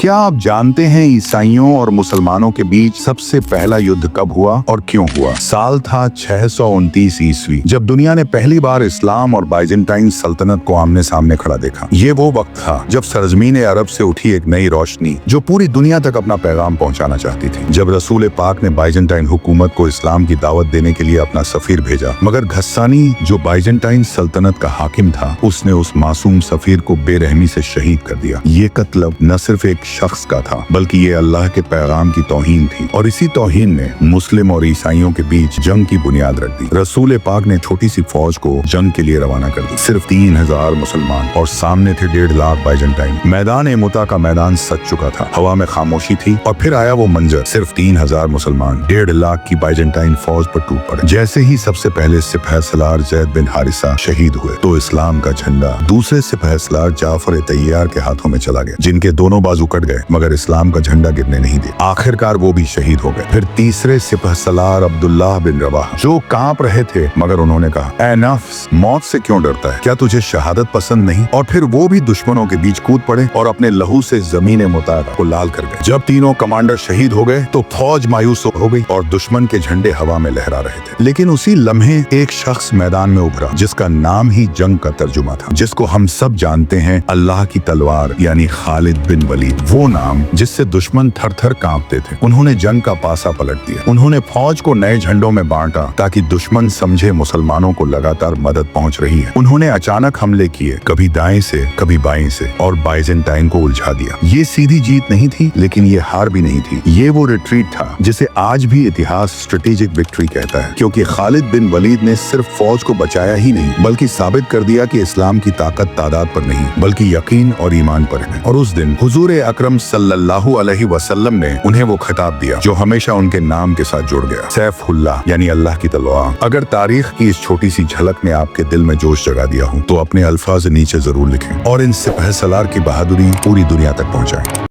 क्या आप जानते हैं ईसाइयों और मुसलमानों के बीच सबसे पहला युद्ध कब हुआ और क्यों हुआ? साल था 629 ईस्वी, जब दुनिया ने पहली बार इस्लाम और बाइजेंटाइन सल्तनत को आमने सामने खड़ा देखा। ये वो वक्त था जब सरजमीन अरब से उठी एक नई रोशनी जो पूरी दुनिया तक अपना पैगाम पहुंचाना चाहती थी। जब रसूल पाक ने बाइजेंटाइन हुकूमत को इस्लाम की दावत देने के लिए अपना सफीर भेजा, मगर घस्सानी जो बाइजेंटाइन सल्तनत का हाकिम था, उसने उस मासूम सफीर को बेरहमी से शहीद कर दिया। ये कत्ल न सिर्फ एक शख्स का था, बल्कि ये अल्लाह के पैगाम की तौहीन थी, और इसी तौहीन ने मुस्लिम और ईसाइयों के बीच जंग की बुनियाद रख दी। रसूल पाक ने छोटी सी फौज को जंग के लिए रवाना कर दी। सिर्फ 3000 मुसलमान और सामने थे 1.5 लाख बाइजेंटाइन। मैदान मुता का मैदान सज चुका था, हवा में खामोशी थी, और फिर आया वो मंजर, सिर्फ 3000 मुसलमान 1.5 लाख की बाइजेंटाइन फौज पर टूट पड़े। जैसे ही सबसे पहले सिपह सलार जैद बिन हारिसा शहीद हुए, तो इस्लाम का झंडा दूसरे सिपह सलार जाफर तैयार के हाथों में चला गया, जिनके दोनों बाजू कट गए, मगर इस्लाम का झंडा गिरने नहीं दिया। आखिरकार वो भी शहीद हो गए। फिर तीसरे सिपह सलार अब्दुल्लाह बिन रवाह, जो कांप रहे थे, मगर उन्होंने कहा, ऐ नफ्स, मौत से क्यों डरता है? क्या तुझे शहादत पसंद नहीं? और फिर वो भी दुश्मनों के बीच कूद पड़े और अपने लहू से जमीन मुता को लाल कर गए। जब तीनों कमांडर शहीद हो गए, तो फौज मायूस हो गई और दुश्मन के झंडे हवा में लहरा रहे थे। लेकिन उसी लम्हे एक शख्स मैदान में उभरा, जिसका नाम ही जंग का तर्जुमा था, जिसको हम सब जानते हैं, अल्लाह की तलवार यानी खालिद बिन वलीद। वो नाम जिससे दुश्मन थर थर कांपते थे। उन्होंने जंग का पासा पलट दिया। उन्होंने फौज को नए झंडों में बांटा, ताकि दुश्मन समझे मुसलमानों को लगातार मदद पहुंच रही है। उन्होंने अचानक हमले किए, कभी दाएं से कभी बाएं से, और बाइजेंटाइन को उलझा दिया। ये सीधी जीत नहीं थी, लेकिन ये हार भी नहीं थी। ये वो रिट्रीट था जिसे आज भी इतिहास स्ट्रेटेजिक विक्ट्री कहता है, क्योंकि खालिद बिन वलीद ने सिर्फ फौज को बचाया ही नहीं, बल्कि साबित कर दिया कि इस्लाम की ताकत तादाद पर नहीं, बल्कि यकीन और ईमान पर है। और उस दिन हुजूर अकरम सल्लल्लाहु अलैहि वसल्लम ने उन्हें वो खिताब दिया जो हमेशा उनके नाम के साथ जुड़ गया, सैफुल्लाह यानी अल्लाह की तलवार। अगर तारीख की इस छोटी सी झलक ने आपके दिल में जोश जगा दिया हो, तो अपने अल्फाज नीचे जरूर लिखें और इन सिपह सलार की बहादुरी पूरी दुनिया तक पहुंचाएं।